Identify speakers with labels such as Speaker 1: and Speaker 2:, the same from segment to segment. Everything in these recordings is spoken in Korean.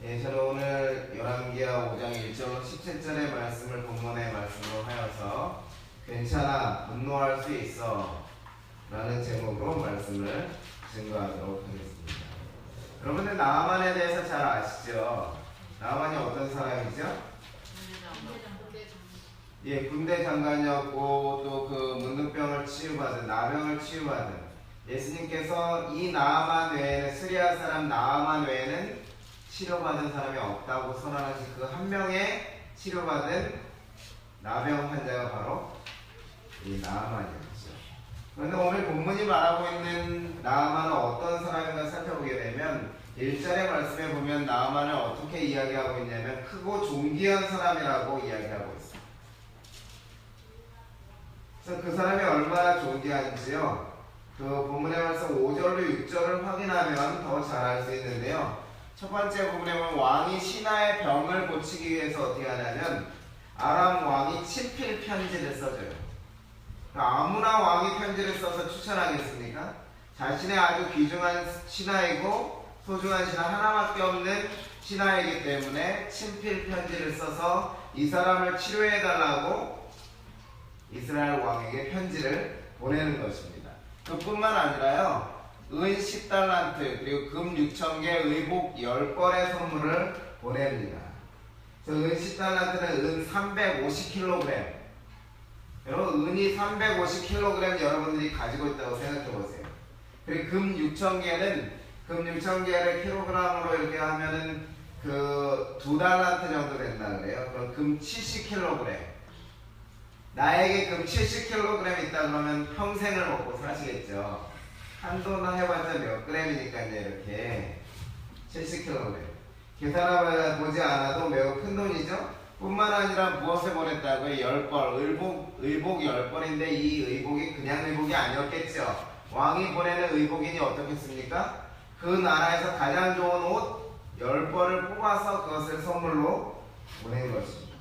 Speaker 1: 저는 오늘 열왕기하 5장 1절로 17절의 말씀을 본문의 말씀으로 하여서 괜찮아 분노할 수 있어 라는 제목으로 말씀을 증거하도록 하겠습니다. 여러분들 나아만에 대해서 잘 아시죠? 나아만이 어떤 사람이죠? 군대 장관이었고 또 그 문둥병을 치유받은 나병을 치유받은 예수님께서 이 나아만 외에는 스리아 사람 나아만 외에는 치료받은 사람이 없다고 선언하신 그 한 명의 치료받은 나병 환자가 바로 이 나아만이었죠. 그런데 오늘 본문이 말하고 있는 나아만은 어떤 사람인가 살펴보게 되면 1절의 말씀에 보면 나아만을 어떻게 이야기하고 있냐면 크고 존귀한 사람이라고 이야기하고 있어요. 그래서 그 사람이 얼마나 존귀한지요, 그 본문의 말씀 5절로 6절을 확인하면 더 잘 알 수 있는데요. 첫 번째 부분에 보면 왕이 신하의 병을 고치기 위해서 어떻게 하냐면 아람 왕이 친필 편지를 써줘요. 아무나 왕이 편지를 써서 추천하겠습니까? 자신의 아주 귀중한 신하이고 소중한 신하 하나밖에 없는 신하이기 때문에 친필 편지를 써서 이 사람을 치료해달라고 이스라엘 왕에게 편지를 보내는 것입니다. 그뿐만 아니라요, 은 10달란트 그리고 금 6,000개 의복 10벌의 선물을 보냅니다. 그래서 은 10달란트는 은 350kg. 여러분 은이 350kg 여러분들이 가지고 있다고 생각해 보세요. 그리고 금 6,000개는 금 6,000개를 킬로그램으로 이렇게 하면은 그 2달란트 정도 된다 그래요. 그럼 금 70kg. 나에게 금 70kg 있다 그러면 평생을 먹고 사시겠죠. 한돈 해봤자 몇 그램이니까요. 이렇게 70kg. 계산해보지 않아도 매우 큰 돈이죠. 뿐만 아니라 무엇을 보냈다고요? 10벌, 의복 10벌인데 이 의복이 그냥 의복이 아니었겠죠. 왕이 보내는 의복이니 어떻겠습니까? 그 나라에서 가장 좋은 옷 10벌을 뽑아서 그것을 선물로 보낸 것입니다.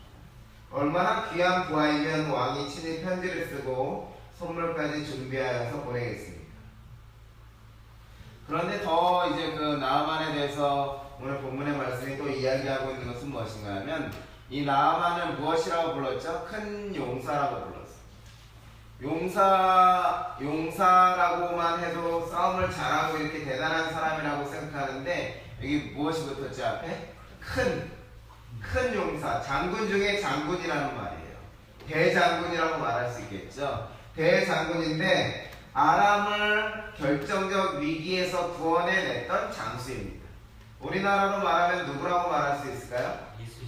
Speaker 1: 얼마나 귀한 부하이면 왕이 친히 편지를 쓰고 선물까지 준비하여서 보내겠습니다. 그런데 더 이제 그 나아만에 대해서 오늘 본문의 말씀이 또 이야기하고 있는 것은 무엇인가 하면 이 나아만을 무엇이라고 불렀죠? 큰 용사라고 불렀어요. 용사라고만 해도 싸움을 잘하고 이렇게 대단한 사람이라고 생각하는데 여기 무엇이 붙었죠? 앞에? 큰 용사, 장군 중에 장군이라는 말이에요. 대장군이라고 말할 수 있겠죠. 대장군인데 아람을 결정적 위기에서 구원해냈던 장수입니다. 우리나라로 말하면 누구라고 말할 수 있을까요?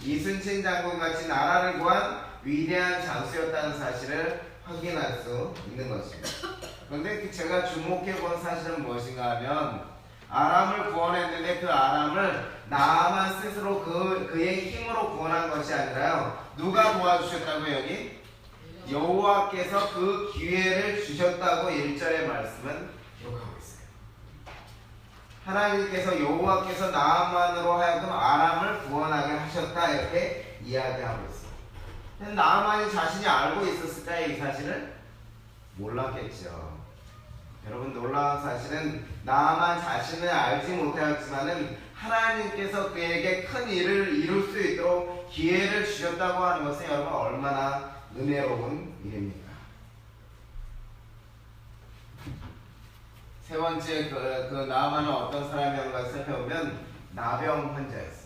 Speaker 1: 이순신 장군같이 나라를 구한 위대한 장수였다는 사실을 확인할 수 있는 것입니다. 그런데 제가 주목해 본 사실은 무엇인가 하면 아람을 구원했는데 그 아람을 나아만 스스로 그의 힘으로 구원한 것이 아니라요, 누가 도와주셨다고요? 여기? 여호와께서 그 기회를 주셨다고 1절의 말씀은 기록하고 있어요. 하나님께서 여호와께서 나아만으로 하여금 아람을 구원하게 하셨다 이렇게 이야기하고 있어요. 나아만이 자신이 알고 있었을까요? 이 사실을? 몰랐겠죠. 여러분 놀라운 사실은 나아만 자신을 알지 못하였지만은 하나님께서 그에게 큰 일을 이룰 수 있도록 기회를 주셨다고 하는 것은 여러분 얼마나 은혜로운 일입니까? 세 번째 그 나아만은 어떤 사람이었는가 살펴보면 나병 환자였어요.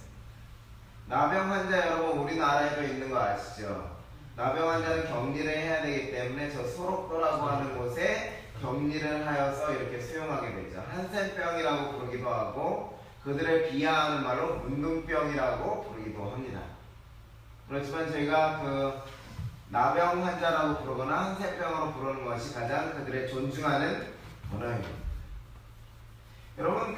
Speaker 1: 나병 환자 여러분 우리나라에도 있는 거 아시죠? 나병 환자는 격리를 해야 되기 때문에 저 소록도라고 하는 곳에 격리를 하여서 이렇게 수용하게 되죠. 한센병이라고 부르기도 하고 그들을 비하하는 말로 문둥병이라고 부르기도 합니다. 그렇지만 저희가 그 나병 환자라고 부르거나 한센병으로 부르는 것이 가장 그들의 존중하는 언어입니다. 여러분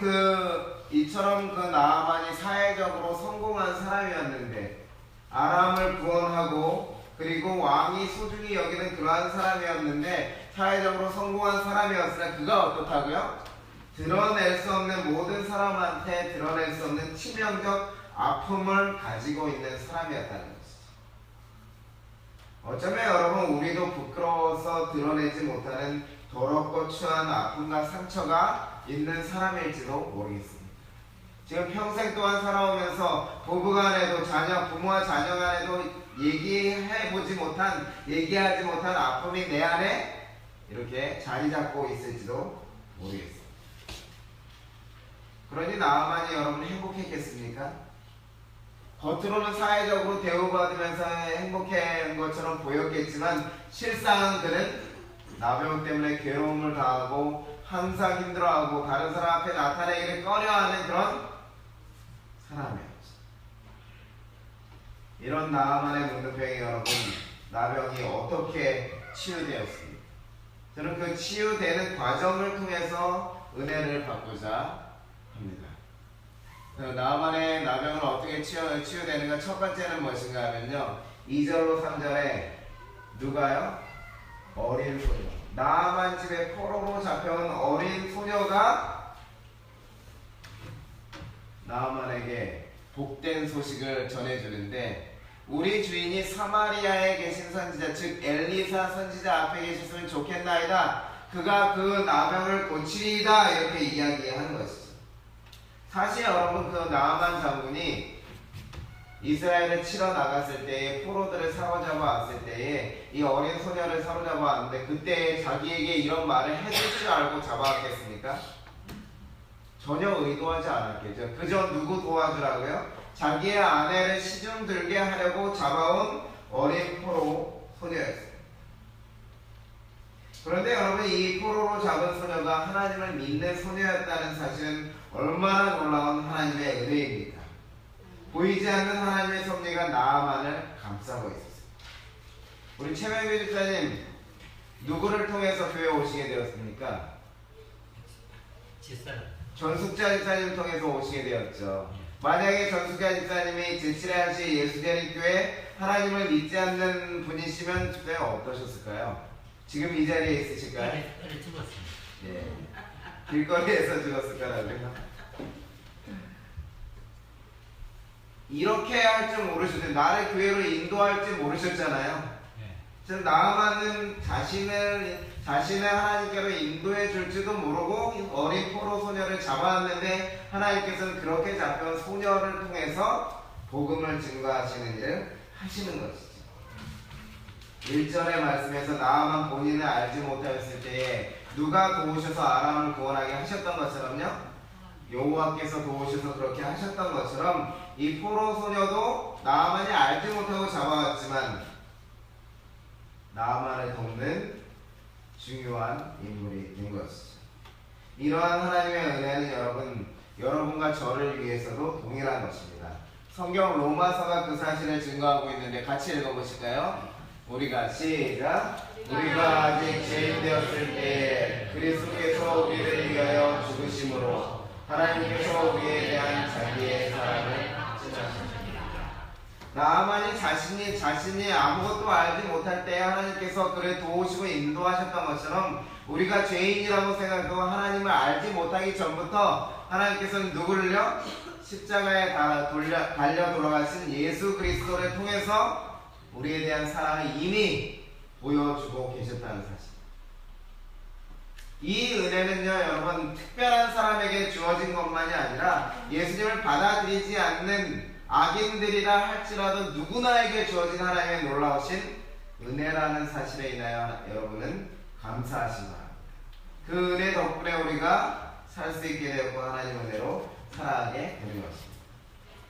Speaker 1: 이처럼 그 나아만이 사회적으로 성공한 사람이었는데 아람을 구원하고 그리고 왕이 소중히 여기는 그러한 사람이었는데 사회적으로 성공한 사람이었으나 그가 어떻다고요? 드러낼 수 없는 모든 사람한테 드러낼 수 없는 치명적 아픔을 가지고 있는 사람이었다는 것이죠. 어쩌면 여러분 우리도 부끄러워서 드러내지 못하는 더럽고 추한 아픔과 상처가 있는 사람일지도 모르겠습니다. 지금 평생 동안 살아오면서 부부간에도 부모와 자녀 간에도 얘기하지 못한 아픔이 내 안에 이렇게 자리 잡고 있을지도 모르겠어요. 그러니 나아만이 여러분 행복했겠습니까? 겉으로는 사회적으로 대우받으면서 행복한 것처럼 보였겠지만 실상은 그는 나병 때문에 괴로움을 당하고 항상 힘들어하고 다른 사람 앞에 나타내기를 꺼려하는 그런 사람이었죠. 이런 나아만의 문둥병이 여러분, 나병이 어떻게 치유되었습니까? 저는 그 치유되는 과정을 통해서 은혜를 받고자 합니다. 나아만의 나병은 어떻게 치유되는가? 첫 번째는 무엇인가 하면요, 2절로 3절에 누가요? 어린 소녀, 나아만 집에 포로로 잡혀온 어린 소녀가 나아만에게 복된 소식을 전해주는데, 우리 주인이 사마리아에 계신 선지자, 즉 엘리사 선지자 앞에 계셨으면 좋겠나이다. 그가 그 나병을 고치리이다. 이렇게 이야기하는 것이죠. 사실 여러분, 그 나아만 장군이 이스라엘을 치러 나갔을 때에, 포로들을 사로잡아 왔을 때에 이 어린 소녀를 사로잡아 왔는데, 그때 자기에게 이런 말을 해줄 줄 알고 잡아왔겠습니까? 전혀 의도하지 않았겠죠. 그저 누구 도와주라고요? 자기의 아내를 시중 들게 하려고 잡아온 어린 포로 소녀였어요. 그런데 여러분, 이 포로로 잡은 소녀가 하나님을 믿는 소녀였다는 사실은 얼마나 놀라운 하나님의 은혜입니까? 보이지 않는 하나님의 섭리가 나아만을 감싸고 있었어요. 우리 최명규 집사님, 누구를 통해서 교회에 오시게 되었습니까? 전숙자 집사님을 통해서 오시게 되었죠. 만약에 전숙자 집사님이 제7회 예수재림교회 하나님을 믿지 않는 분이시면 집사님 어떠셨을까요? 지금 이 자리에 있으실까요?
Speaker 2: 네, 죽었습니다.
Speaker 1: 예. 길거리에서 죽었을까라고요? 이렇게 할 줄 모르셨는데, 나를 교회로 인도할 줄 모르셨잖아요. 지금 나아만은 자신을 하나님께로 인도해 줄지도 모르고 어린 포로 소녀를 잡아왔는데, 하나님께서는 그렇게 잡혀온 소녀를 통해서 복음을 증거하시는 일을 하시는 것이죠. 1절의 말씀에서 나아만 본인을 알지 못하였을 때에 누가 도우셔서 아람을 구원하게 하셨던 것처럼요, 여호와께서 도우셔서 그렇게 하셨던 것처럼 이 포로 소녀도 나아만이 알지 못하고 잡아왔지만 나아만을 돕는 중요한 인물이 된 것이죠. 이러한 하나님의 은혜는 여러분과 저를 위해서도 동일한 것입니다. 성경 로마서가 그 사실을 증거하고 있는데 같이 읽어보실까요? 우리가 시작! 우리가 아직 죄인 되었을 때에 그리스도께서 우리를 위하여 죽으심으로 하나님께서 우리에 대한 자기의 사랑을 나아만이 자신이 아무것도 알지 못할 때에 하나님께서 그를 도우시고 인도하셨던 것처럼, 우리가 죄인이라고 생각하고 하나님을 알지 못하기 전부터 하나님께서는 누구를요? 십자가에 달려 돌아가신 예수 그리스도를 통해서 우리에 대한 사랑을 이미 보여주고 계셨다는 사실. 이 은혜는요, 여러분, 특별한 사람에게 주어진 것만이 아니라 예수님을 받아들이지 않는 악인들이라 할지라도 누구나에게 주어진 하나님의 놀라우신 은혜라는 사실에 인하여 여러분은 감사하시기 바랍니다. 그 은혜 덕분에 우리가 살 수 있게 되었고 하나님 은혜로 살아가게 되는 것입니다.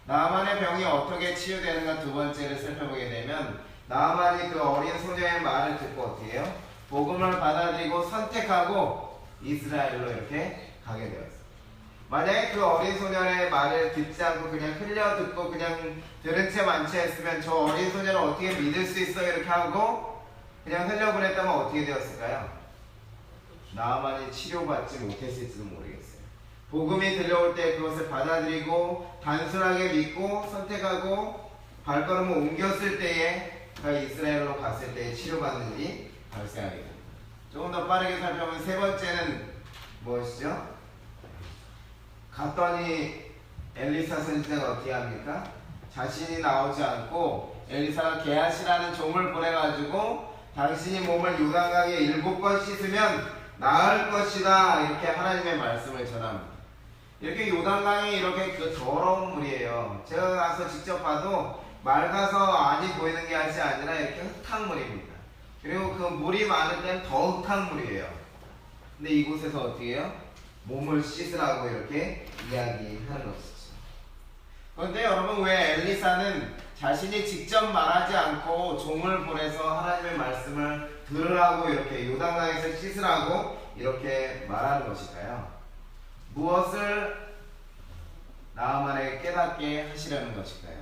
Speaker 1: 나아만의 병이 어떻게 치유되는가 두 번째를 살펴보게 되면, 나아만이 그 어린 소녀의 말을 듣고 어떻게 해요? 복음을 받아들이고 선택하고 이스라엘로 이렇게 가게 되었어요. 만약에 그 어린 소녀의 말을 듣지 않고 그냥 흘려듣고 그냥 들은 채 만취했으면 저 어린 소녀를 어떻게 믿을 수 있어? 이렇게 하고 그냥 흘려보냈다면 어떻게 되었을까요? 나아만이 치료받지 못했을지도 모르겠어요. 복음이 들려올 때 그것을 받아들이고 단순하게 믿고 선택하고 발걸음을 옮겼을 때에 그 이스라엘로 갔을 때에 치료받는 일이 발생하게 됩니다. 조금 더 빠르게 살펴보면 세 번째는 무엇이죠? 갔더니 엘리사 선지자가 어떻게 합니까? 자신이 나오지 않고 엘리사가 게하시라는 종을 보내가지고 당신이 몸을 요단강에 7번 씻으면 나을 것이다, 이렇게 하나님의 말씀을 전합니다. 이렇게 요단강이 이렇게 그 더러운 물이에요. 제가 가서 직접 봐도 맑아서 안이 보이는 게 아니라 이렇게 흙탕물입니다. 그리고 그 물이 많을 땐 더 흙탕물이에요. 근데 이곳에서 어떻게 해요? 몸을 씻으라고 이렇게 이야기하는 것이죠. 그런데 여러분, 왜 엘리사는 자신이 직접 말하지 않고 종을 보내서 하나님의 말씀을 들으라고 이렇게 요단강에서 씻으라고 이렇게 말하는 것일까요? 무엇을 나아만에게 깨닫게 하시려는 것일까요?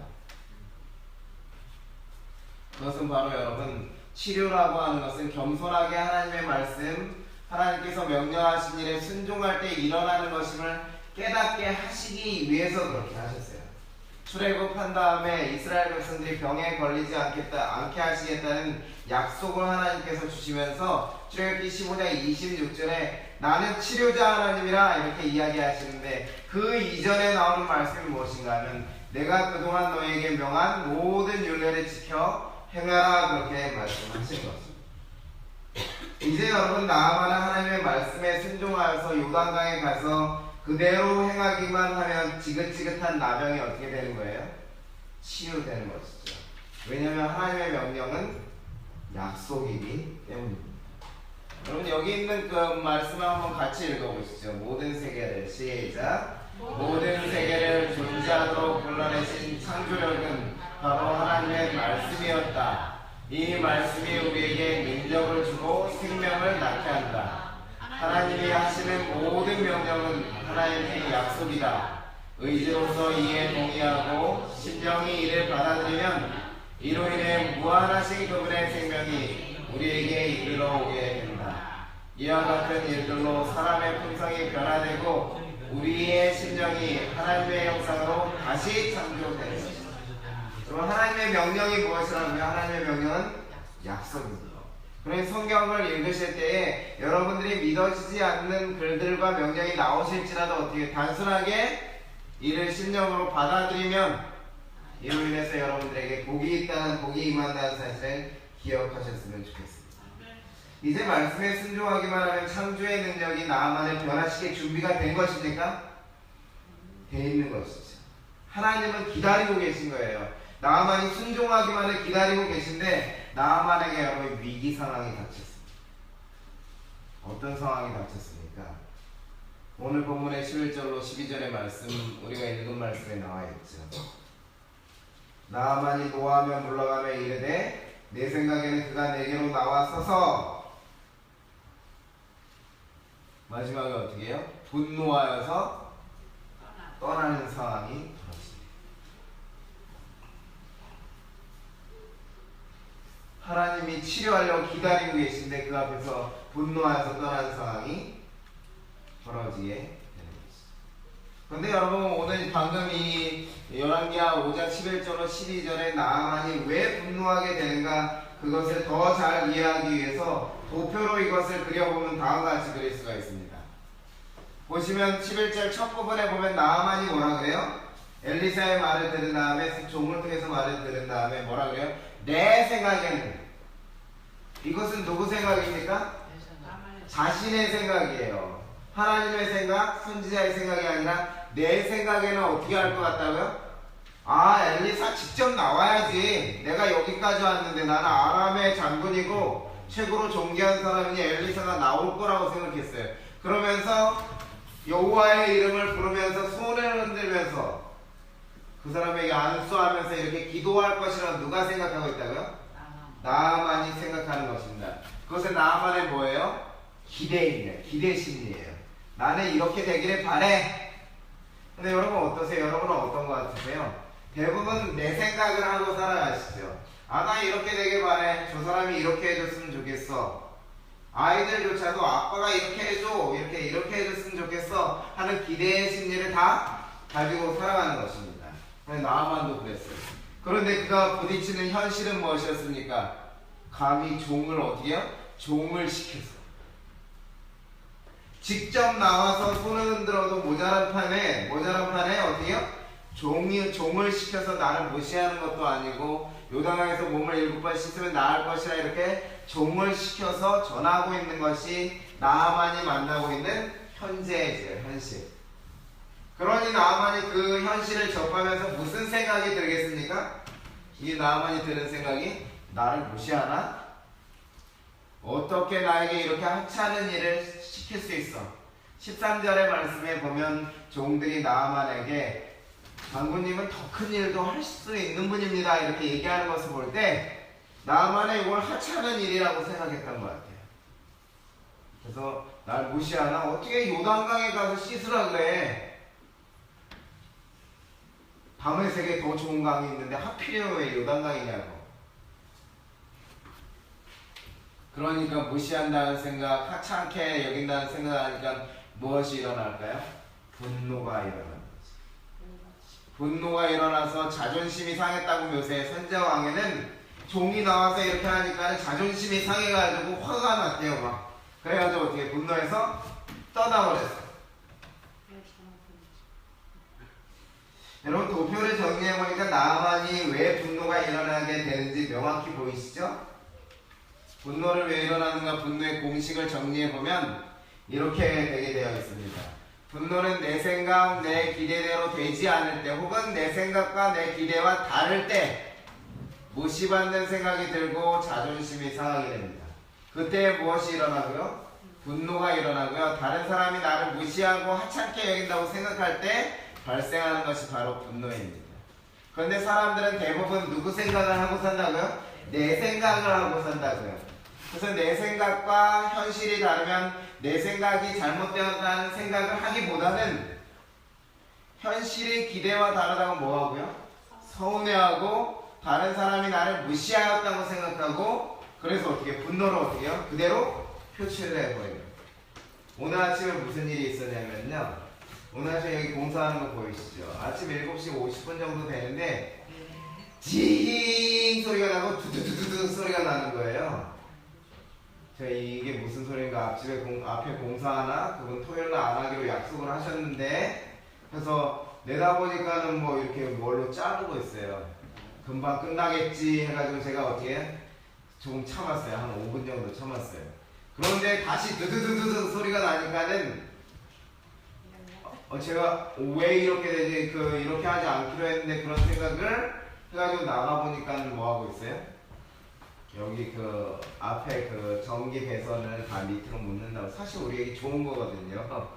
Speaker 1: 그것은 바로 여러분, 치료라고 하는 것은 겸손하게 하나님의 말씀, 하나님께서 명령하신 일에 순종할 때 일어나는 것임을 깨닫게 하시기 위해서 그렇게 하셨어요. 출애굽한 다음에 이스라엘 백성들이 병에 걸리지 않게 하시겠다는 약속을 하나님께서 주시면서 출애굽기 15장 26절에 나는 치료자 하나님이라 이렇게 이야기하시는데, 그 이전에 나오는 말씀이 무엇인가 하면 내가 그동안 너에게 명한 모든 율례를 지켜 행하라, 그렇게 말씀하신 것입니다. 이제 여러분, 나아만은 하나님의 말씀에 순종하여서 요단강에 가서 그대로 행하기만 하면 지긋지긋한 나병이 어떻게 되는 거예요? 치유되는 것이죠. 왜냐하면 하나님의 명령은 약속이기 때문입니다. 여러분, 여기 있는 그 말씀을 한번 같이 읽어보시죠. 모든 세계를, 시작. 모든 세계를 존재하도록 불러내신 창조력은 바로 하나님의 말씀이었다. 이 말씀이 우리에게 능력을 주고 생명을 낳게 한다. 하나님이 하시는 모든 명령은 하나님의 약속이다. 의지로서 이에 동의하고 심령이 이를 받아들이면 이로 인해 무한하신 그분의 생명이 우리에게 이르러 오게 된다. 이와 같은 일들로 사람의 품성이 변화되고 우리의 심령이 하나님의 형상으로 다시 창조되는 것이다. 그럼 하나님의 명령이 무엇이라면 하나님의 명령은 약속입니다. 그러니 성경을 읽으실 때에 여러분들이 믿어지지 않는 글들과 명령이 나오실지라도 어떻게 단순하게 이를 심령으로 받아들이면 이로 인해서 여러분들에게 복이 있다는, 복이 임한다는 사실을 기억하셨으면 좋겠습니다. 이제 말씀에 순종하기만 하면 창조의 능력이 나만을 변화시킬 준비가 된 것입니까? 돼 있는 것이죠. 하나님은 기다리고 계신 거예요. 나만이 순종하기만을 기다리고 계신데 나만에게 여러분 위기 상황이 닥쳤습니다. 어떤 상황이 닥쳤습니까? 오늘 본문의 11절로 12절의 말씀, 우리가 읽은 말씀에 나와 있죠. 나만이 노하며 물러가며 이르되 내 생각에는 그가 내게로 나와서서, 마지막에 어떻게 해요? 분노하여서 떠나는 상황이 벌어집니다. 하나님이 치료하려고 기다리고 계신데 그 앞에서 분노하여서 떠나는 상황이 벌어지게 되는 것이죠. 그런데 여러분, 오늘 방금 이 열왕기하 5장 11절로 12절에 나아만이 왜 분노하게 되는가, 그것을 더 잘 이해하기 위해서 도표로 이것을 그려보면 다음과 같이 그릴 수가 있습니다. 보시면 11절 첫 부분에 보면 나아만이 뭐라 그래요? 엘리사의 말을 들은 다음에, 종을 통해서 말을 들은 다음에 뭐라 그래요? 내 생각에는. 이것은 누구 생각입니까? 자신의 생각이에요. 하나님의 생각, 선지자의 생각이 아니라 내 생각에는 어떻게 할 것 같다고요? 아, 엘리사 직접 나와야지. 내가 여기까지 왔는데 나는 아람의 장군이고 최고로 존귀한 사람이니 엘리사가 나올 거라고 생각했어요. 그러면서 여호와의 이름을 부르면서 손을 흔들면서 그 사람에게 안수하면서 이렇게 기도할 것이라고 누가 생각하고 있다고요? 나아만이 생각하는 것입니다. 그것은 나아만의 뭐예요? 기대입니다. 기대심이에요. 나는 이렇게 되기를 바래. 근데 여러분 어떠세요? 여러분은 어떤 것 같으세요? 대부분 내 생각을 하고 살아가시죠. 아, 나 이렇게 되길 바래. 저 사람이 이렇게 해줬으면 좋겠어. 아이들조차도 아빠가 이렇게 해줘, 이렇게 해줬으면 좋겠어 하는 기대의 심리를 다 가지고 살아가는 것입니다. 나아만도 그랬어요. 그런데 그가 부딪히는 현실은 무엇이었습니까? 감히 종을 어떻게 해요? 종을 시켰어. 직접 나와서 손을 흔들어도 모자란 판에 어떻게 해요? 종을 시켜서 나를 무시하는 것도 아니고 요단강에서 몸을 7번 씻으면 나을 것이라 이렇게 종을 시켜서 전하고 있는 것이 나아만이 만나고 있는 현재의 현실. 그러니 나아만이 그 현실을 접하면서 무슨 생각이 들겠습니까? 이 나아만이 드는 생각이 나를 무시하나? 어떻게 나에게 이렇게 하찮은 일을 시킬 수 있어? 13절의 말씀에 보면 종들이 나아만에게 장군님은 더 큰 일도 할 수 있는 분입니다 이렇게 얘기하는 것을 볼 때 나아만의 이걸 하찮은 일이라고 생각했던 것 같아요. 그래서 날 무시하나? 어떻게 요단강에 가서 씻으라 그래? 다메섹에 더 좋은 강이 있는데 하필이면 왜 요단강이냐고. 그러니까 무시한다는 생각, 하찮게 여긴다는 생각하니까 무엇이 일어날까요? 분노가 일어납니다. 분노가 일어나서 자존심이 상했다고 묘사해. 선지자왕에는 종이 나와서 이렇게 하니까 자존심이 상해가지고 화가 났대요 막. 그래가지고 어떻게 분노해서 떠나버렸어. 여러분 도표를 정리해보니까 나아만이 왜 분노가 일어나게 되는지 명확히 보이시죠? 분노를 왜 일어나는가 분노의 공식을 정리해보면 이렇게 되게 되어 있습니다. 분노는 내 생각, 내 기대대로 되지 않을 때 혹은 내 생각과 내 기대와 다를 때 무시받는 생각이 들고 자존심이 상하게 됩니다. 그때 무엇이 일어나고요? 분노가 일어나고요. 다른 사람이 나를 무시하고 하찮게 여긴다고 생각할 때 발생하는 것이 바로 분노입니다. 그런데 사람들은 대부분 누구 생각을 하고 산다고요? 내 생각을 하고 산다고요. 그래서 내 생각과 현실이 다르면 내 생각이 잘못되었다는 생각을 하기보다는 현실의 기대와 다르다고 뭐하고요? 서운해하고 다른 사람이 나를 무시하였다고 생각하고 그래서 어떻게 분노를 어떻게 해요? 그대로 표출을 해버려요. 오늘 아침에 무슨 일이 있었냐면요. 오늘 아침에 여기 공사하는 거 보이시죠? 아침 7시 50분 정도 되는데 징 소리가 나고 두두두두 소리가 나는 거예요. 제가 이게 무슨 소리인가 앞에 공사하나? 그분 토요일날 안 하기로 약속을 하셨는데 그래서 내다보니까는 뭐 이렇게 뭘로 자르고 있어요. 금방 끝나겠지 해가지고 제가 어떻게 조금 참았어요. 한 5분 정도 참았어요. 그런데 다시 두두두두 소리가 나니까는 제가 왜 이렇게 되지 이렇게 하지 않기로 했는데 그런 생각을 해가지고 나가보니까는 뭐 하고 있어요? 여기 앞에 전기 배선을 다 밑으로 묻는다고. 사실 우리에게 좋은 거거든요.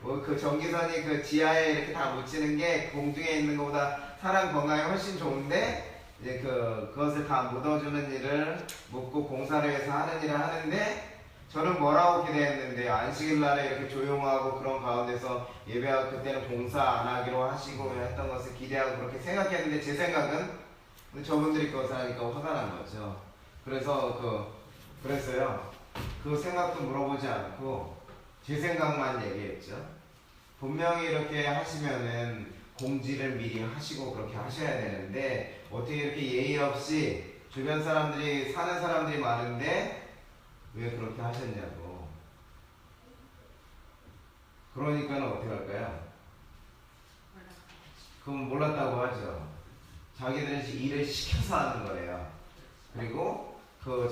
Speaker 1: 그 전기선이 지하에 이렇게 다 묻히는 게 공중에 있는 것보다 사람 건강에 훨씬 좋은데 이제 그것을 다 묻어주는 일을 묻고 공사를 해서 하는 일을 하는데 저는 뭐라고 기대했는데 안식일 날에 이렇게 조용하고 그런 가운데서 예배하고 그때는 공사 안 하기로 하시고 했던 것을 기대하고 그렇게 생각했는데 제 생각은 저분들이 그것을 하니까 화가 난 거죠. 그래서 그랬어요. 그 생각도 물어보지 않고 제 생각만 얘기했죠. 분명히 이렇게 하시면은 공지를 미리 하시고 그렇게 하셔야 되는데 어떻게 이렇게 예의 없이 주변 사람들이 사는 사람들이 많은데 왜 그렇게 하셨냐고. 그러니까는 어떻게 할까요? 그럼 몰랐다고 하죠. 자기들은 일을 시켜서 하는 거예요. 그리고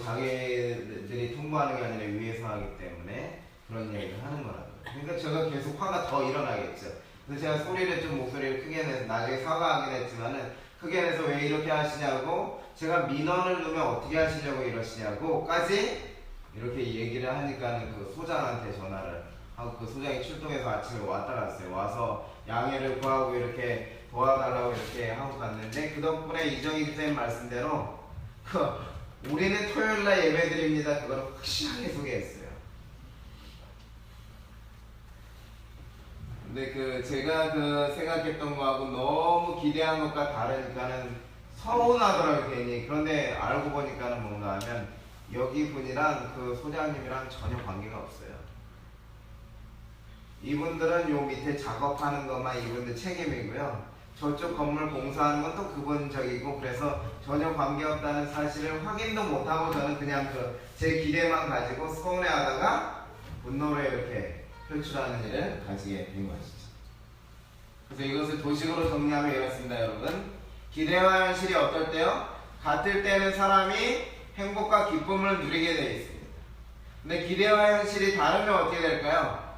Speaker 1: 자기들이 통보하는 게 아니라 위에서 하기 때문에 그런 얘기를 하는 거라고요. 그러니까 제가 계속 화가 더 일어나겠죠. 그래서 제가 목소리를 크게 내서 나중에 사과하긴 했지만은 크게 내서 왜 이렇게 하시냐고 제가 민원을 넣으면 어떻게 하시려고 이러시냐고까지 이렇게 얘기를 하니까는 소장한테 전화를 하고 소장이 출동해서 아침에 왔다 갔어요. 와서 양해를 구하고 이렇게 도와달라고 이렇게 하고 갔는데 그 덕분에 이정희 선생님 말씀대로 우리는 토요일날 예배드립니다. 그걸 확실하게 소개했어요. 근데 제가 생각했던 거하고 너무 기대한 것과 다르니까는 서운하더라고요, 괜히. 그런데 알고 보니까는 뭔가 하면 여기 분이랑 소장님이랑 전혀 관계가 없어요. 이분들은 요 밑에 작업하는 것만 이분들 책임이고요. 저쪽 건물 공사하는 건 또 그분 적이고 그래서 전혀 관계없다는 사실을 확인도 못하고 저는 그냥 제 기대만 가지고 서운해하다가 분노를 이렇게 표출하는 일을 가지게 된 것이죠. 그래서 이것을 도식으로 정리하면 이렇습니다, 여러분. 기대와 현실이 어떨 때요? 같을 때는 사람이 행복과 기쁨을 누리게 되어 있습니다. 근데 기대와 현실이 다르면 어떻게 될까요?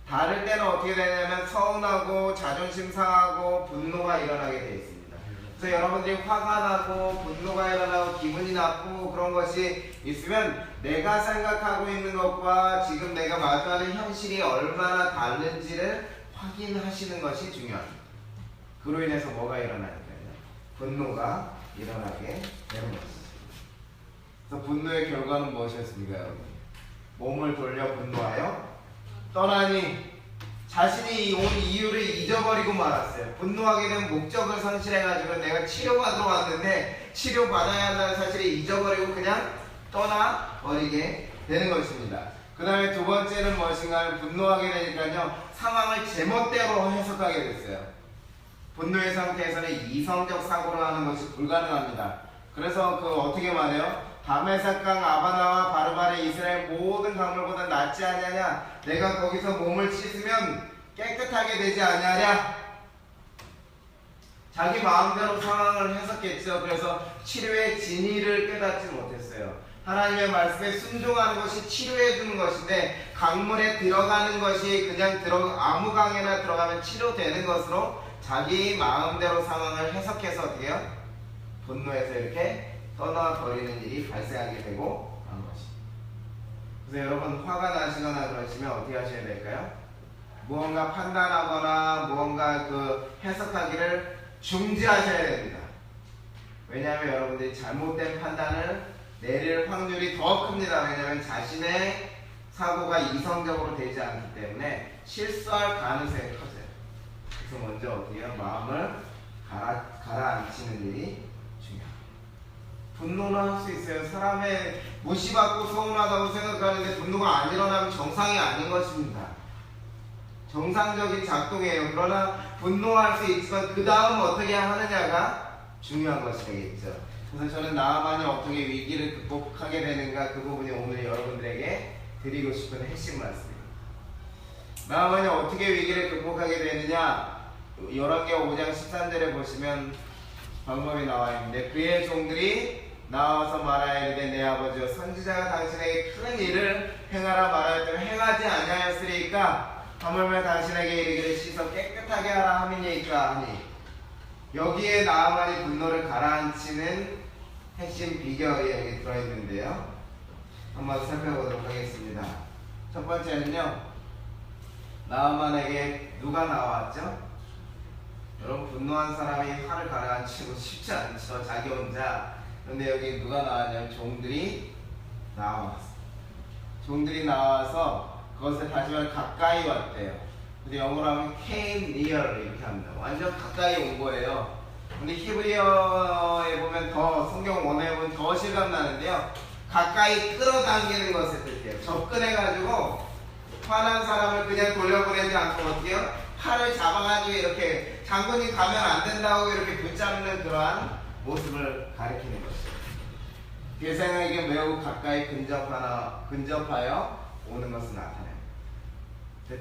Speaker 1: 다를 때는 어떻게 되냐면 서운하고 자존심 상하고 분노가 일어나게 되어 있습니다. 그래서 여러분들이 화가 나고 분노가 일어나고 기분이 나쁘고 그런 것이 있으면 내가 생각하고 있는 것과 지금 내가 마주하는 현실이 얼마나 다른지를 확인하시는 것이 중요합니다. 그로 인해서 뭐가 일어나니까요? 분노가 일어나게 되는 것이죠. 그래서 분노의 결과는 무엇이었습니까, 여러분? 몸을 돌려 분노하여 떠나니 자신이 온 이유를 잊어버리고 말았어요. 분노하게 된 목적을 상실해가지고 내가 치료받으러 왔는데 치료받아야 한다는 사실을 잊어버리고 그냥 떠나버리게 되는 것입니다. 그 다음에 두 번째는 무엇인가 하면 분노하게 되니까요, 상황을 제멋대로 해석하게 됐어요. 분노의 상태에서는 이성적 사고를 하는 것이 불가능합니다. 그래서 어떻게 말해요? 다메섹강 아바나와 바르바르 이스라엘 모든 강물보다 낫지 아니하냐? 내가 거기서 몸을 씻으면 깨끗하게 되지 아니하냐? 자기 마음대로 상황을 해석했죠. 그래서 치료의 진리를 깨닫지 못했어요. 하나님의 말씀에 순종하는 것이 치료해 주는 것인데 강물에 들어가는 것이 그냥 아무 강에나 들어가면 치료되는 것으로 자기 마음대로 상황을 해석해서 어떻게 해요? 분노해서 이렇게 떠나버리는 일이 발생하게 되고 하는 것입니다. 그래서 여러분 화가 나시거나 그러시면 어떻게 하셔야 될까요? 무언가 판단하거나 무언가 해석하기를 중지하셔야 됩니다. 왜냐하면 여러분들이 잘못된 판단을 내릴 확률이 더 큽니다. 왜냐하면 자신의 사고가 이성적으로 되지 않기 때문에 실수할 가능성이 커져요. 그래서 먼저 어떻게 해요? 마음을 가라앉히는 일이 중요합니다. 분노는 할 수 있어요. 사람의 무시받고 서운하다고 생각하는데 분노가 안 일어나면 정상이 아닌 것입니다. 정상적인 작동이에요. 그러나 분노할 수 있지만 그 다음 어떻게 하느냐가 중요한 것이 되겠죠. 그래서 저는 나아만이 어떻게 위기를 극복하게 되는가, 그 부분이 오늘 여러분들에게 드리고 싶은 핵심 말씀입니다. 나아만이 어떻게 위기를 극복하게 되느냐, 열왕기하 5장 13절에 보시면 방법이 나와 있는데, 그의 종들이 나와서 말하여 이르되 내 아버지여 선지자가 당신에게 큰 일을 행하라 말하였더니 행하지 아니하였으리까 하물며 당신에게 이르기를 씻어 깨끗하게 하라 함이니까 하니, 여기에 나아만이 분노를 가라앉히는 핵심 비결이 여기 들어있는데요. 한번 살펴보도록 하겠습니다. 첫 번째는요, 나아만에게 누가 나왔죠? 여러분, 분노한 사람이 화를 가라앉히고 쉽지 않죠, 자기 혼자. 그런데 여기 누가 나왔냐면 종들이 나왔어요. 종들이 나와서 그것을 다시 말해 가까이 왔대요. 근데 영어로 하면 came near 이렇게 합니다. 완전 가까이 온 거예요. 근데 히브리어에 보면 성경 원어에 보면 더 실감나는데요, 가까이 끌어당기는 것을 뜻해요. 접근해가지고 화난 사람을 그냥 돌려보내지 않고 어떻게 해요? 팔을 잡아가지고 이렇게 장군이 가면 안 된다고 이렇게 붙잡는 그러한 모습을 가리키는 것이죠. 괴생에게 매우 가까이 근접하여 오는 것을 나타내요.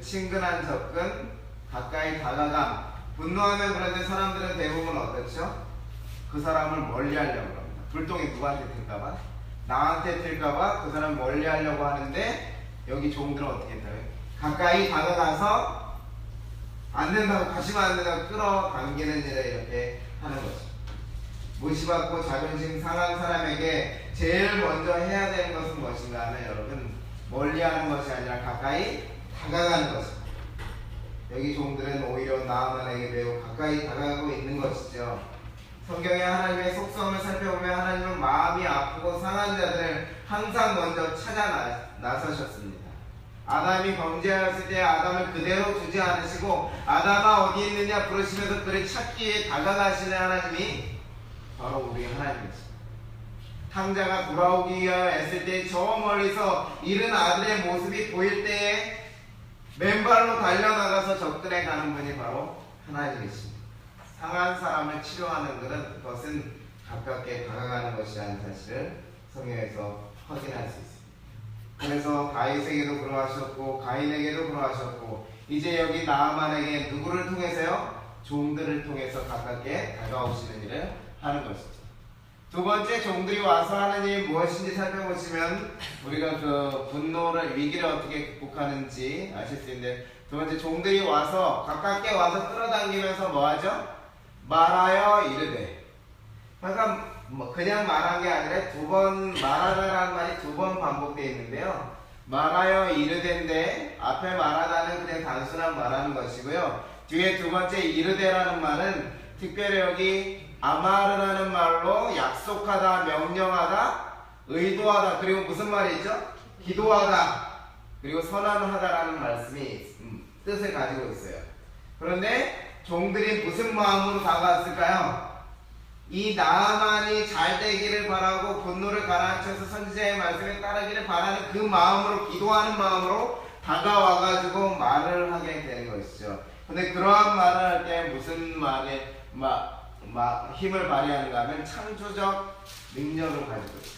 Speaker 1: 친근한 접근, 가까이 다가감. 분노하면 그런데 사람들은 대부분 어떻죠? 그 사람을 멀리 하려고 합니다. 불똥이 누구한테 튈까봐? 나한테 튈까봐 그 사람을 멀리 하려고 하는데, 여기 종들은 어떻게 했다고요? 가까이 다가가서 안 된다고, 가시면 안 된다고 끌어당기는 일을 이렇게 하는 거죠. 무시받고 자존심 상한 사람에게 제일 먼저 해야 되는 것은 무엇인가 하면 여러분, 멀리 하는 것이 아니라 가까이 다가가는 것입니다. 여기 종들은 오히려 나아만에게 매우 가까이 다가가고 있는 것이죠. 성경의 하나님의 속성을 살펴보면 하나님은 마음이 아프고 상한 자들을 항상 먼저 찾아 나서셨습니다. 아담이 범죄하였을 때 아담을 그대로 두지 않으시고 아담아 어디 있느냐 부르시면서 그를 찾기 위해 다가가시는 하나님이 바로 우리 하나님이십니다. 탕자가 돌아오기 위하여 애쓸 때 저 멀리서 잃은 아들의 모습이 보일 때에 맨발로 달려나가서 접근해 가는 분이 바로 하나님이십니다. 상한 사람을 치료하는 그것은 가깝게 다가가는 것이라는 사실을 성경에서 확인할 수 있습니다. 그래서 다윗에게도 그러하셨고 가인에게도 그러하셨고 이제 여기 나아만에게 누구를 통해서요? 종들을 통해서 가깝게 다가오시는 일을 하는 것이죠. 두 번째, 종들이 와서 하는 일이 무엇인지 살펴보시면 우리가 그 분노를, 위기를 어떻게 극복하는지 아실 수 있는데, 두 번째, 종들이 와서 가깝게 와서 끌어당기면서 뭐하죠? 말하여 이르되. 그러니까 뭐 그냥 말한 게 아니라 두 번 말하다라는 말이 두 번 반복되어 있는데요. 말하여 이르된데 앞에 말하다는 그냥 단순한 말하는 것이고요. 뒤에 두 번째 이르되라는 말은 특별히 여기 아마르라는 말로 약속하다, 명령하다, 의도하다, 그리고 무슨 말이 있죠? 기도하다, 그리고 선언하다라는 말씀이 뜻을 가지고 있어요. 그런데 종들이 무슨 마음으로 다가왔을까요? 이 나아만이 잘 되기를 바라고 분노를 가라앉혀서 선지자의 말씀에 따르기를 바라는 그 마음으로, 기도하는 마음으로 다가와가지고 말을 하게 되는 것이죠. 근데 그러한 말을 할 때 무슨 말에 힘을 발휘하는가 하면 창조적 능력을 가지고 있어요.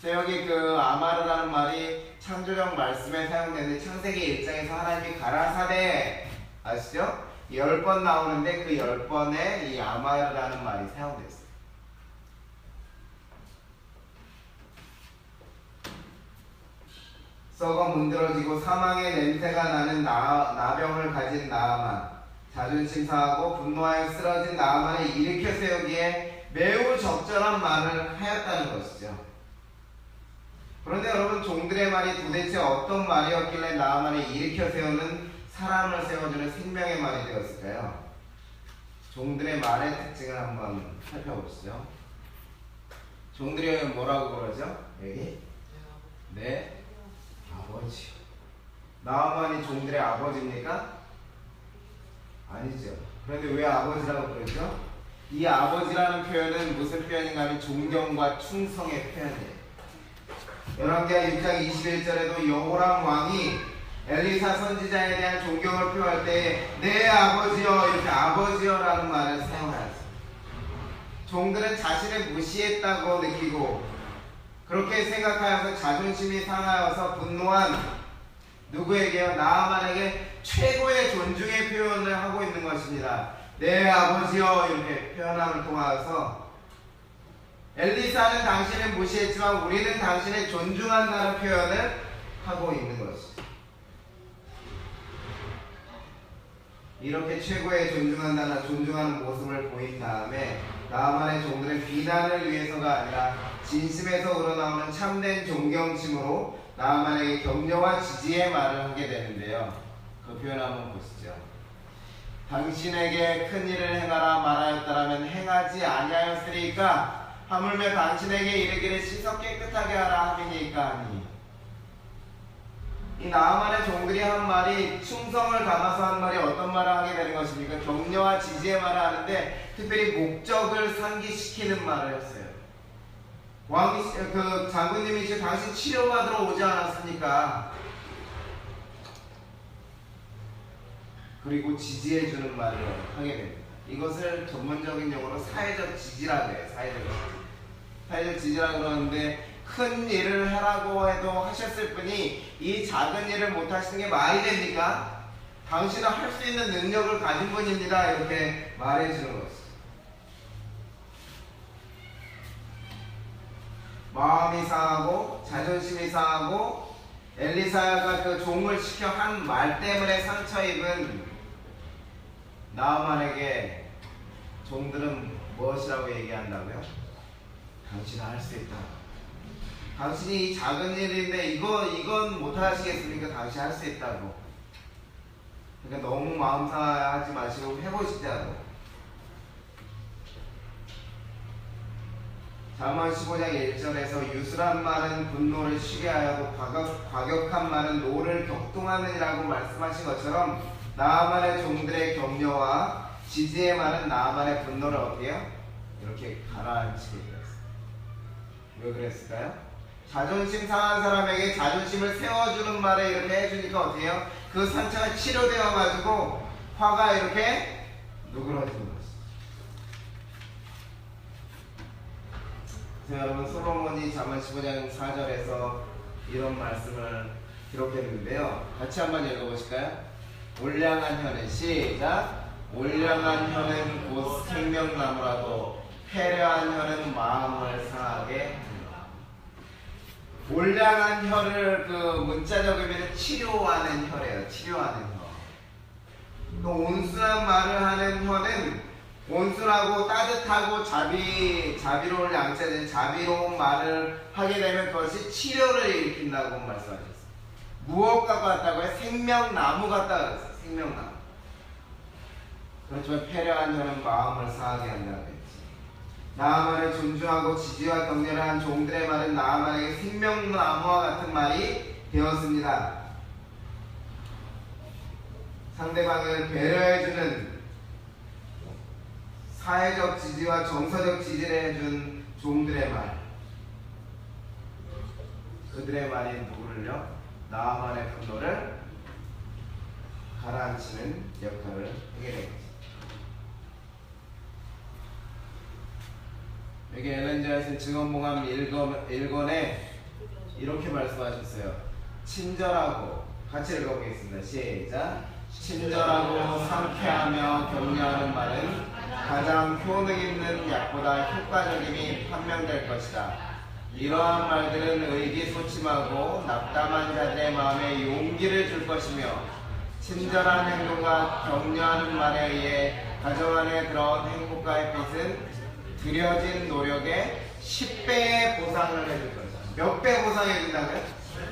Speaker 1: 그래서 여기 그 아마르라는 말이 창조적 말씀에 사용되는데 창세기 1장에서 하나님이 가라사대 아시죠? 10번 나오는데 그 10번에 이 아마르라는 말이 사용됐어요. 썩어 문드러지고 사망의 냄새가 나는 나병을 가진 나아만, 자존심 상하고 분노하여 쓰러진 나아만을 일으켜 세우기에 매우 적절한 말을 하였다는 것이죠. 그런데 여러분, 종들의 말이 도대체 어떤 말이었길래 나아만을 일으켜 세우는, 사람을 세워주는 생명의 말이 되었을까요? 종들의 말의 특징을 한번 살펴보시죠. 종들이 뭐라고 그러죠? 여기? 네, 아버지요. 나아만이 종들의 아버지입니까? 아니죠. 그런데 왜 아버지라고 그러죠? 이 아버지라는 표현은 무슨 표현인가 하면 존경과 충성의 표현이에요. 열왕기하 6장 21절에도 여호람 왕이 엘리사 선지자에 대한 존경을 표할 때 내 아버지여, 이렇게 아버지여라는 말을 사용하였습니다. 종들은 자신을 무시했다고 느끼고 그렇게 생각하여서 자존심이 상하여서 분노한 누구에게요? 나아만에게 최고의 존중의 표현을 하고 있는 것입니다. 내 아버지여, 이렇게 표현함을 통하여서 엘리사는 당신을 무시했지만 우리는 당신을 존중한다는 표현을 하고 있는 것이죠. 이렇게 최고의 존중하는 모습을 보인 다음에 나아만의 종들은 비난을 위해서가 아니라 진심에서 우러나오는 참된 존경심으로 나아만에게 격려와 지지의 말을 하게 되는데요. 그 표현 한번 보시죠. 당신에게 큰 일을 행하라 말하였더라면 행하지 아니하였으리까 하물며 당신에게 이르기를 씻어 깨끗하게 하라 함이니까 하니. 이 나아만의 종들이 한 말이, 충성을 담아서 한 말이 어떤 말을 하게 되는 것입니까? 격려와 지지의 말을 하는데 특별히 목적을 상기시키는 말을 했어요. 왕이, 장군님이 당신 치료받으러 오지 않았습니까? 그리고 지지해주는 말을 하게 됩니다. 이것을 전문적인 용어로 사회적 지지라고 해요. 사회적 지지라고 그러는데, 큰 일을 하라고 해도 하셨을 뿐이 이 작은 일을 못 하시는 게 말이 됩니까? 당신은 할 수 있는 능력을 가진 분입니다. 이렇게 말해주는 것이죠. 마음이 상하고 자존심이 상하고 엘리사가 그 종을 시켜 한 말 때문에 상처 입은 나아만에게 종들은 무엇이라고 얘기한다고요? 당신은 할 수 있다. 당신이 이 작은 일인데 이건 못하시겠습니까? 당신 할 수 있다고. 그러니까 너무 마음 상하지 마시고 해보시자고. 잠언 15장 1절에서 유술한 말은 분노를 쉬게 하여도 과격한 말은 노를 격동하느니라고 말씀하신 것처럼 나아만의 종들의 격려와 지지의 말은 나아만의 분노를 어떻게 해요? 이렇게 가라앉히게 되었어요. 왜 그랬을까요? 자존심 상한 사람에게 자존심을 세워주는 말을 이렇게 해주니까 어떻게 해요? 그 상처가 치료되어 가지고 화가 이렇게 누그러지는 것이죠. 여러분, 솔로몬이 잠언 15장 4절에서 이런 말씀을 기록했는데요. 같이 한번 읽어보실까요? 올량한 혀는, 시작! 올량한 혀는 곧 생명나무라도 패려한 혀는 마음을 상하게. 올량한 혀를 그 문자 적으면 치료하는 혀래요. 치료하는 혀. 또 온순한 말을 하는 혀는 온순하고 따뜻하고 자비로울 양자된 자비로운 말을 하게 되면 그것이 치료를 일으킨다고 말씀하셨어요. 무엇과 같다고요? 생명나무 같다 그랬어요. 생명나무. 그렇지만 패려한 혀는 마음을 상하게 한다고 했지. 나아만을 존중하고 지지와 격려한 종들의 말은 나아만에게 생명나무와 같은 말이 되었습니다. 상대방을 배려해주는 사회적 지지와 정서적 지지를 해준 종들의 말, 그들의 말이 누구를요? 나아만의 분노를 가라앉히는 역할을 하게 된 거죠. 여기 엘렌 지 화이트 증언봉함 1권에 이렇게 말씀하셨어요. 친절하고, 같이 읽어보겠습니다. 시작. 친절하고 상쾌하며 격려하는 말은 가장 효능 있는 약보다 효과적임이 판명될 것이다. 이러한 말들은 의기소침하고 낙담한 자들의 마음에 용기를 줄 것이며 친절한 행동과 격려하는 말에 의해 가정 안에 들어온 행복과 햇빛은 들여진 노력에 10배의 보상을 해줄 것이다. 몇 배 보상해 준다고요?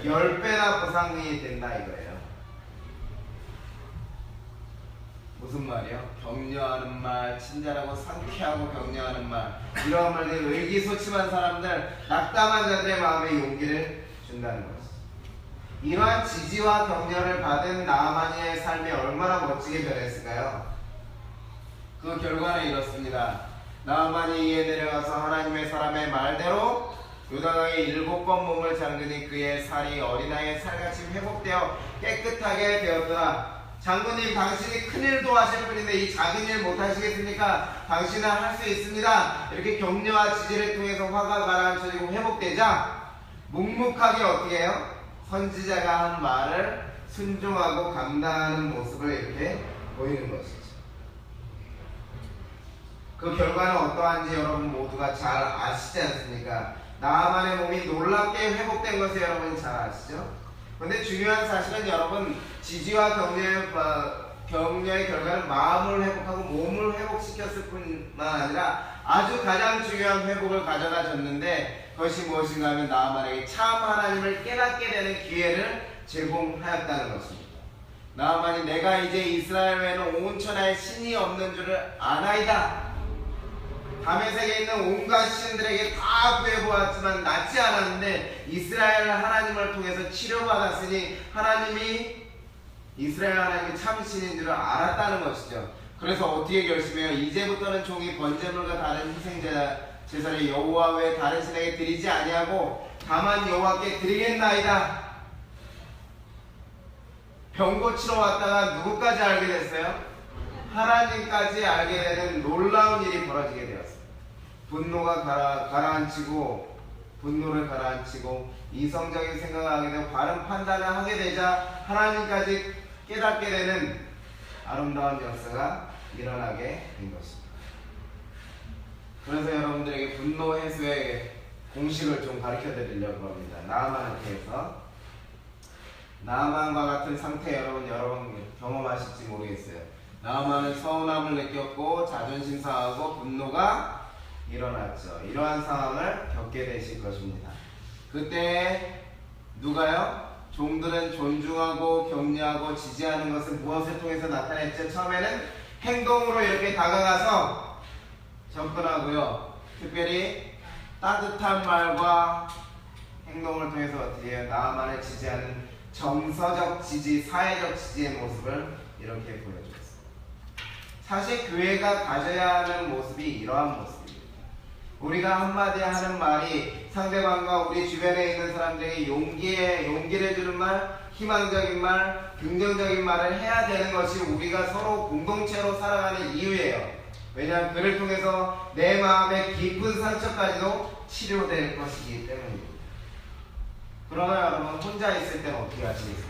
Speaker 1: 10배나 보상이 된다 이거예요. 무슨 말이요? 격려하는 말, 친절하고 상쾌하고 격려하는 말, 이러한 말들이 의기소침한 사람들, 낙담한 자들의 마음에 용기를 준다는 것이죠. 이러한 지지와 격려를 받은 나아만의 삶이 얼마나 멋지게 변했을까요? 그 결과는 이렇습니다. 나아만이 이에 내려가서 하나님의 사람의 말대로 요단강에 7번 몸을 잠그니 그의 살이 어린아이의 살같이 회복되어 깨끗하게 되었더라. 장군님, 당신이 큰일도 하실 분인데 이 작은 일 못하시겠습니까? 당신은 할 수 있습니다. 이렇게 격려와 지지를 통해서 화가 가라앉혀지고 회복되자 묵묵하게 어떻게 해요? 선지자가 한 말을 순종하고 감당하는 모습을 이렇게 보이는 것이죠. 그 결과는 어떠한지 여러분 모두가 잘 아시지 않습니까? 나아만의 몸이 놀랍게 회복된 것을 여러분이 잘 아시죠? 그런데 중요한 사실은 여러분, 지지와 격려의 결과는 마음을 회복하고 몸을 회복시켰을 뿐만 아니라 아주 가장 중요한 회복을 가져다 줬는데, 그것이 무엇인가 하면 나아만에게 참 하나님을 깨닫게 되는 기회를 제공하였다는 것입니다. 나아만이 내가 이제 이스라엘 외에는 온 천하에 신이 없는 줄을 아나이다. 다메섹에 있는 온갖 신들에게 다 구해보았지만 낫지 않았는데 이스라엘 하나님을 통해서 치료받았으니 이스라엘 하나님이 참 신인 줄을 알았다는 것이죠. 그래서 어떻게 결심해요? 이제부터는 종이 번제물과 다른 희생제사를 여호와 외에 다른 신에게 드리지 아니하고 다만 여호와께 드리겠나이다. 병 고치러 왔다가 누구까지 알게 됐어요? 하나님까지 알게 되는 놀라운 일이 벌어지게 되었어요. 분노를 가라앉히고 이성적인 생각을 하게 되고 바른 판단을 하게 되자 하나님까지 깨닫게 되는 아름다운 역사가 일어나게 된 것입니다. 그래서 여러분들에게 분노 해소의 공식을 좀 가르쳐 드리려고 합니다. 나아만한테 해서, 나아만과 같은 상태 여러분 경험하실지 모르겠어요. 나아만은 서운함을 느꼈고 자존심 상하고 분노가 일어났죠. 이러한 상황을 겪게 되실 것입니다. 그때 누가요? 종들은 존중하고 격려하고 지지하는 것을 무엇을 통해서 나타냈죠? 처음에는 행동으로 이렇게 다가가서 접근하고요. 특별히 따뜻한 말과 행동을 통해서 어떻게 해요? 나아만을 지지하는 정서적 지지, 사회적 지지의 모습을 이렇게 보여줬어요. 사실 교회가 가져야 하는 모습이 이러한 모습입니다. 우리가 한마디 하는 말이 상대방과 우리 주변에 있는 사람들에게 용기를 주는 말, 희망적인 말, 긍정적인 말을 해야 되는 것이 우리가 서로 공동체로 살아가는 이유예요. 왜냐하면 그를 통해서 내 마음의 깊은 상처까지도 치료될 것이기 때문입니다. 그러나 여러분, 혼자 있을 때는 어떻게 하시겠습니까?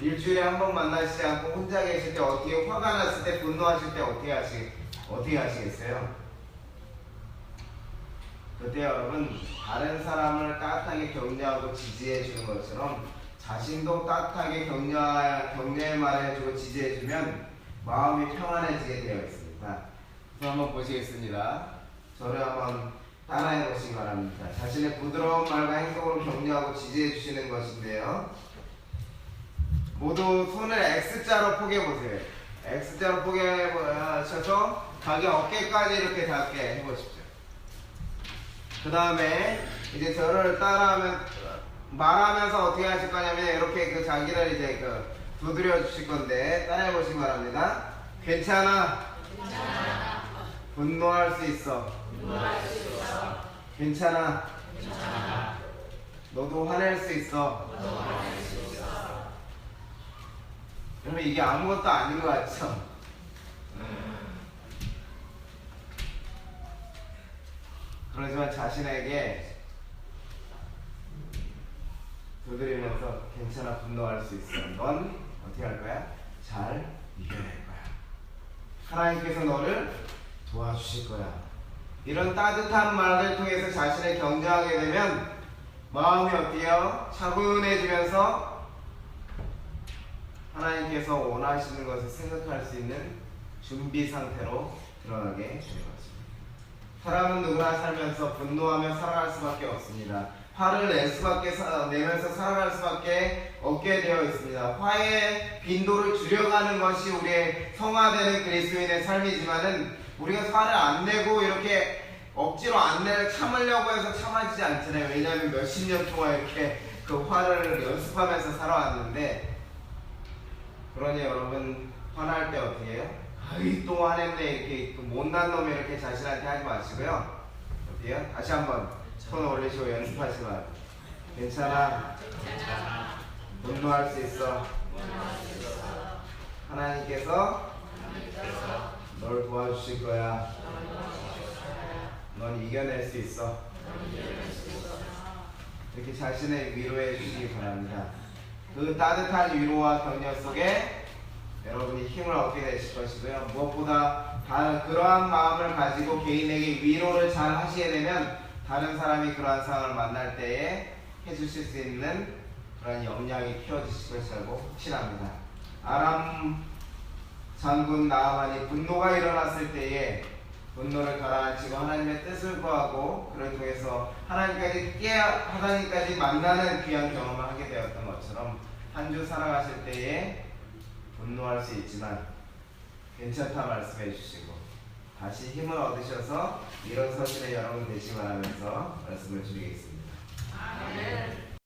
Speaker 1: 일주일에 한 번 만나시지 않고 혼자 계실 때 어떻게, 화가 났을 때, 분노하실 때 어떻게 하시겠어요? 그때 여러분, 다른 사람을 따뜻하게 격려하고 지지해 주는 것처럼 자신도 따뜻하게 격려의 말을 해주고 지지해주면 마음이 평안해지게 되어 있습니다. 그래서 한번 보시겠습니다. 저를 한번 따라해 보시기 바랍니다. 자신의 부드러운 말과 행동으로 격려하고 지지해 주시는 것인데요. 모두 손을 X자로 포개해 보세요. X자로 포개하셔서 자기 어깨까지 이렇게 닿게 해보십시오. 그 다음에 이제 저를 따라하면 말하면서 어떻게 하실 거냐면 이렇게 그 자기를 이제 두드려 주실 건데 따라해 보시기 바랍니다. 괜찮아. 분노할 수 있어. 괜찮아. 너도 화낼 수 있어. 그러면 이게 아무것도 아닌 것 같죠? 그러지만 자신에게 두드리면서 괜찮아, 분노할 수 있어. 넌 어떻게 할 거야? 잘 이겨낼 거야. 하나님께서 너를 도와주실 거야. 이런 따뜻한 말을 통해서 자신을 격려하게 되면 마음이 어때요? 차분해지면서 하나님께서 원하시는 것을 생각할 수 있는 준비 상태로 들어가게 되는 것입니다. 사람은 누구나 살면서 분노하며 살아갈 수밖에 없습니다. 화를 내면서 살아갈 수밖에 없게 되어 있습니다. 화의 빈도를 줄여가는 것이 우리의 성화되는 그리스도인의 삶이지만은 우리가 화를 안 내고 이렇게 억지로 안 참으려고 해서 참아지지 않잖아요. 왜냐하면 몇십 년 동안 이렇게 그 화를 연습하면서 살아왔는데, 그러니 여러분 화날 때 어떻게 해요? 아이 또 화냈네 이렇게 못난 놈이 이렇게 자신한테 하지 마시고요. 어떻게 해요? 다시 한번 손 올리시고 연습하시기 바랍니다. 괜찮아. 분노할 수 있어. 하나님께서 널 도와주실 거야. 넌 이겨낼 수 있어. 이렇게 자신을 위로해 주시기 바랍니다. 그 따뜻한 위로와 격려 속에 여러분이 힘을 얻게 되실 것이고요. 무엇보다 그러한 마음을 가지고 개인에게 위로를 잘 하시게 되면 다른 사람이 그러한 상황을 만날 때에 해주실 수 있는 그런 역량이 키워지실 것이라고 확신합니다. 아람 장군 나아만이 분노가 일어났을 때에 분노를 가라앉히고 하나님의 뜻을 구하고 그를 통해서 하나님까지 만나는 귀한 경험을 하게 되었던 것처럼 한 주 살아가실 때에 분노할 수 있지만 괜찮다 말씀해 주시고 다시 힘을 얻으셔서 일어서시는 여러분 되시기 바라면서 말씀을 드리겠습니다.
Speaker 2: 아멘.